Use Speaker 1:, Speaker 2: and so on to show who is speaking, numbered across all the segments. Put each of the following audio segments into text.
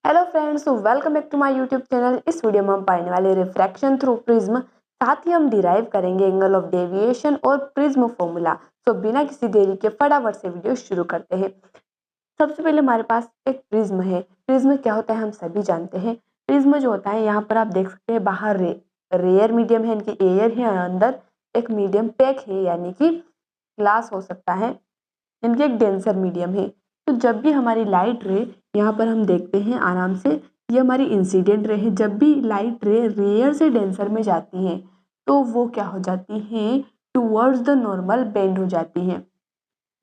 Speaker 1: Hello friends, welcome back to my YouTube channel. इस video में हम पढ़ने वाले रिफ्रैक्शन थ्रू प्रिज्म, साथ ही हम डिराइव करेंगे एंगल ऑफ डेविएशन और प्रिज्म फॉर्मूला। तो बिना किसी देरी के फटाफट से वीडियो शुरू करते हैं। सबसे पहले हमारे पास एक प्रिज्म है। प्रिज्म क्या होता है हम सभी जानते हैं। प्रिज्म जो होता है, यहाँ पर आप देख सकते हैं बाहर रेयर मीडियम है, इनकी एयर है, अंदर एक मीडियम पैक है यानी कि ग्लास हो सकता है, इनके एक डेंसर मीडियम है। तो जब भी हमारी लाइट रे, यहाँ पर हम देखते हैं आराम से, ये हमारी इंसिडेंट रे है। जब भी लाइट रे रेयर से डेंसर में जाती है तो वो क्या हो जाती है, टूवर्ड्स द नॉर्मल बेंड हो जाती है।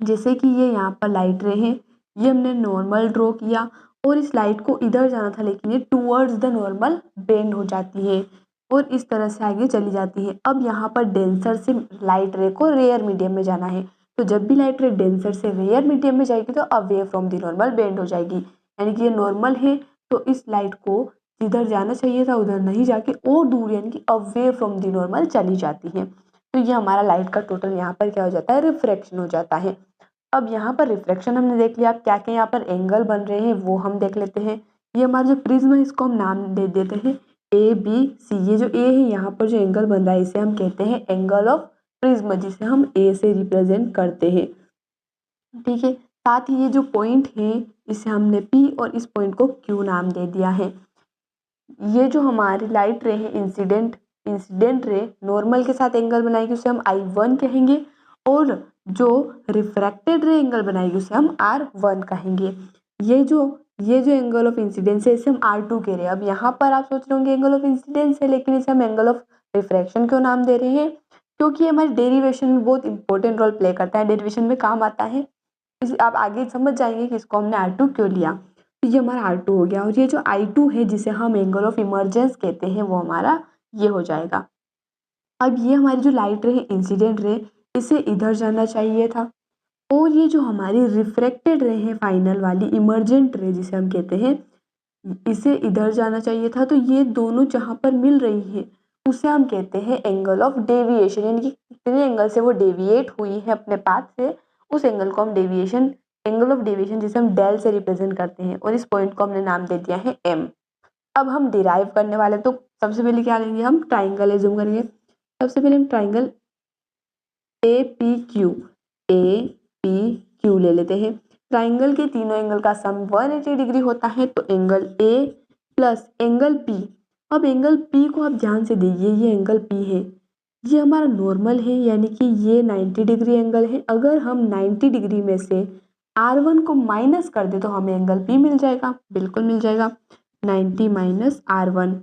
Speaker 1: जैसे कि ये यहाँ पर लाइट रे है, ये हमने नॉर्मल ड्रॉ किया और इस लाइट को इधर जाना था, लेकिन ये टूवर्ड्स द नॉर्मल बेंड हो जाती है और इस तरह से आगे चली जाती है। अब यहाँ पर डेंसर से लाइट रे को रेयर मीडियम में जाना है, तो जब भी लाइट रे डेंसर से रेयर मीडियम में जाएगी तो away from the normal bend हो जाएगी। यानी कि ये नॉर्मल है तो इस लाइट को जिधर जाना चाहिए था उधर नहीं जाके और दूर यानी कि अवे फ्रॉम द नॉर्मल चली जाती है। तो ये हमारा लाइट का टोटल यहाँ पर क्या हो जाता है, रिफ्रैक्शन हो जाता है। अब यहाँ पर रिफ्लेक्शन हमने देख लिया। अब क्या क्या यहाँ पर एंगल बन रहे हैं वो हम देख लेते हैं। ये हमारा जो प्रिज्म है इसको हम नाम दे देते हैं ए बी सी। ये जो ए है यहाँ पर जो एंगल बन रहा है इसे हम कहते हैं एंगल ऑफ प्रिज्म, जिसे हम ए से रिप्रेजेंट करते हैं। ठीक है, साथ ही ये जो पॉइंट है इसे हमने पी और इस पॉइंट को क्यू नाम दे दिया है। ये जो हमारी लाइट रे है, इंसिडेंट रे नॉर्मल के साथ एंगल बनाएगी उसे हम I1 कहेंगे, और जो रिफ्रैक्टेड रे एंगल बनाएगी उसे हम R1 कहेंगे। ये जो एंगल ऑफ इंसिडेंस है इसे हम R2 कह रहे हैं। अब यहाँ पर आप सोच रहे होंगे एंगल ऑफ इंसिडेंस है, लेकिन इसे हम एंगल ऑफ रिफ्रैक्शन क्यों नाम दे रहे हैं, क्योंकि हमारी डेरिवेशन में बहुत इंपॉर्टेंट रोल प्ले करता है, डेरिवेशन में काम आता है। इस आप आगे समझ जाएंगे कि इसको हमने R2 क्यों लिया। तो ये हमारा R2 हो गया, और ये जो I2 है जिसे हम एंगल ऑफ इमर्जेंस कहते हैं वो हमारा ये हो जाएगा। अब ये हमारी जो लाइट रे है, इंसिडेंट रे, इसे इधर जाना चाहिए था, और ये जो हमारी रिफ्रैक्टेड रे है, फाइनल वाली इमर्जेंट रे जिसे हम कहते हैं, इसे इधर जाना चाहिए था। तो ये दोनों जहाँ पर मिल रही है उसे हम कहते हैं एंगल ऑफ डेविएशन, यानी कि कितने एंगल से वो डेविएट हुई है अपने पाथ से, उस एंगल को हम डेविएशन, एंगल ऑफ डेविएशन जिसे हम डेल से रिप्रेजेंट करते हैं, और इस पॉइंट को हमने नाम दे दिया है एम। अब हम डिराइव करने वाले, तो सबसे पहले क्या लेंगे, हम ट्राइंगल एज्यूम करेंगे। सबसे पहले हम ट्राइंगल ए पी क्यू ले लेते हैं। ट्राइंगल के तीनों एंगल का सम 180 डिग्री होता है, तो angle A plus angle P. अब एंगल पी को आप ध्यान से देखिए, ये एंगल पी है, ये हमारा नॉर्मल है, यानी कि ये 90 डिग्री एंगल है। अगर हम 90 डिग्री में से R1 को माइनस कर दे तो हमें एंगल पी मिल जाएगा, बिल्कुल मिल जाएगा। 90 minus R1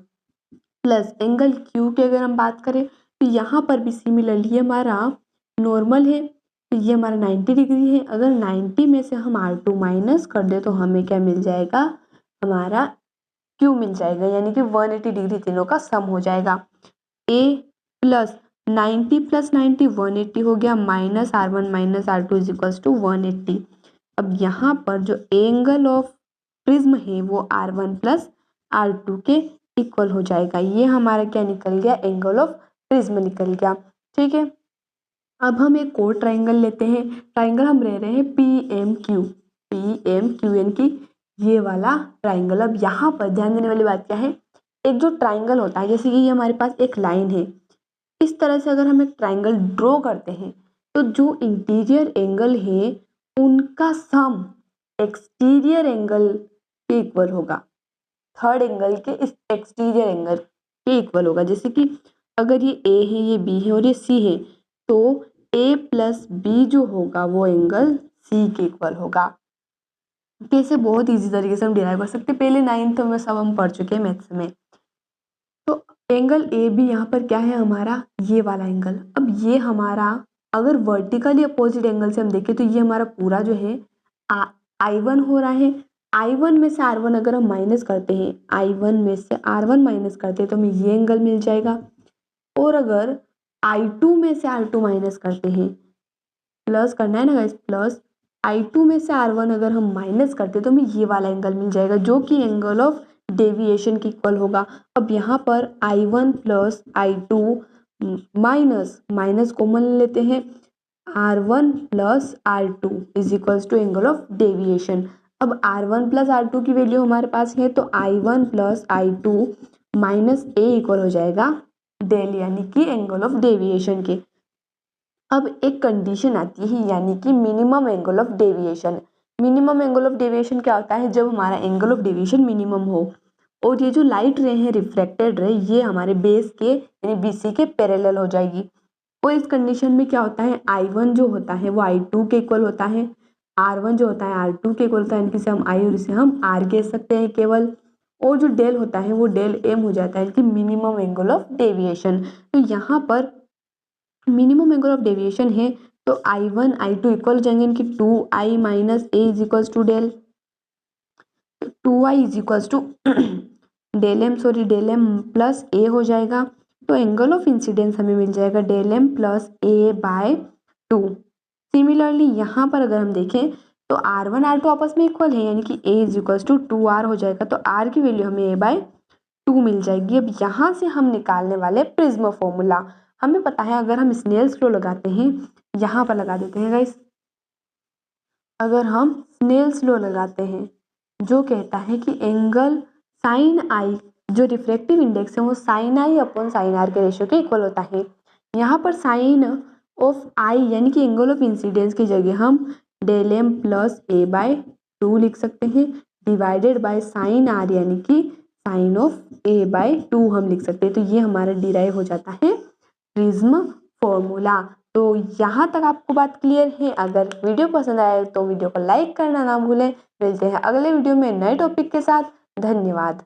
Speaker 1: plus angle Q की अगर हम बात करें तो यहाँ पर भी सिमिलरली ये हमारा नॉर्मल है, तो ये हमारा 90 डिग्री है। अगर 90 में से हम R2 माइनस कर दे तो हमें क्या मिल जाएगा, हमारा क्यू मिल जाएगा, यानी कि 180 डिग्री तीनों का सम हो जाएगा। ए प्लस 90 प्लस 90 180 हो गया, minus R1 minus R2 is equals to 180। अब यहाँ पर जो एंगल ऑफ प्रिज्म है वो R1 प्लस R2 के इक्वल हो जाएगा। ये हमारा क्या निकल गया, एंगल ऑफ प्रिज्म निकल गया। ठीक है, अब हम एक और ट्राइंगल लेते हैं। ट्राइंगल हम ले रहे हैं PMQ, यानी कि ये वाला ट्राइंगल। अब यहाँ पर ध्यान देने वाली बात क्या है, एक जो ट्राइंगल होता है, जैसे कि ये हमारे पास एक लाइन है, इस तरह से अगर हम एक ट्राइंगल ड्रॉ करते हैं तो जो इंटीरियर एंगल है उनका सम एक्सटीरियर एंगल के इक्वल होगा, थर्ड एंगल के इस एक्सटीरियर एंगल के इक्वल होगा। जैसे कि अगर ये ए है, ये बी है और ये सी है, तो ए प्लस बी जो होगा वो एंगल सी के इक्वल होगा। कैसे, बहुत इजी तरीके से हम डिराइव कर सकते हैं, पहले 9th में सब हम पढ़ चुके हैं मैथ्स में। तो एंगल ए बी यहाँ पर क्या है, हमारा ये वाला एंगल। अब ये हमारा अगर वर्टिकली अपोजिट एंगल से हम देखें तो ये हमारा पूरा जो है I1 हो रहा है। I1 में से R1 अगर हम माइनस करते हैं, I1 में से R1 माइनस करते हैं तो हमें ये एंगल मिल जाएगा। और अगर I2 में से R2 माइनस करते हैं, प्लस करना है ना गाइस, प्लस I2 में से R1 अगर हम माइनस करते हैं तो हमें ये वाला एंगल मिल जाएगा, जो कि एंगल ऑफ डेविएशन के इक्वल होगा। अब यहाँ पर I1 plus I2 minus minus common लेते हैं, R1 plus R2 is equals to angle of deviation. अब R1 प्लस R2 की वैल्यू हमारे पास है, तो I1 plus I2 minus A equal हो जाएगा डेल, यानी कि एंगल ऑफ डेविएशन के। अब एक कंडीशन आती है, यानी कि minimum angle of deviation. Minimum angle of deviation क्या होता है? जब हमारा एंगल ऑफ डेविएशन मिनिमम हो और ये जो लाइट रे है, रिफ्लेक्टेड रे, ये हमारे बेस के यानी BC के पैरेलल हो जाएगी। और इस कंडीशन में क्या होता है? I1 जो होता है वो I2 के इक्वल होता है, R1 जो होता है R2 के इक्वल होता है, इनसे हम I और इसे हम R कह सकते हैं केवल। और जो डेल होता है वो डेल M हो जाता है कि मिनिमम एंगल ऑफ डेविएशन। तो यहाँ पर मिनिमम एंगल ऑफ डेविएशन है, तो I1 I2 इक्वल हो जाएंगे इनकी 2I minus A is equals to del, 2I is equals to del M plus A हो जाएगा। तो एंगल ऑफ इंसिडेंस हमें मिल जाएगा del M plus A by 2। Similarly यहाँ पर अगर हम देखें तो R1 R2 आपस में इक्वल है, यानी कि A is equals to 2R हो जाएगा, तो R की वैल्यू हमें A बाय 2 मिल जाएगी। अब यहाँ से हम निकालने वाले प्रिज्म फॉर्मूला, हमें पता है अगर हम स्नेल्स लॉ लगाते हैं, यहाँ पर लगा देते हैं गाइस, अगर हम स्नेल्स लॉ लगाते हैं जो कहता है कि एंगल साइन आई, जो रिफ्रैक्टिव इंडेक्स है वो sine i upon sine r के रेशियो के इक्वल होता है। यहाँ पर साइन ऑफ आई यानी कि एंगल ऑफ इंसिडेंस की जगह हम del M plus A by 2 लिख सकते हैं, डिवाइडेड बाय साइन आर यानी कि साइन ऑफ A बाय 2 हम लिख सकते हैं। तो ये हमारा डिराइव हो जाता है प्रिज्म फॉर्मूला। तो यहाँ तक आपको बात क्लियर है? अगर वीडियो पसंद आए तो वीडियो को लाइक करना ना भूलें। मिलते हैं अगले वीडियो में नए टॉपिक के साथ। धन्यवाद।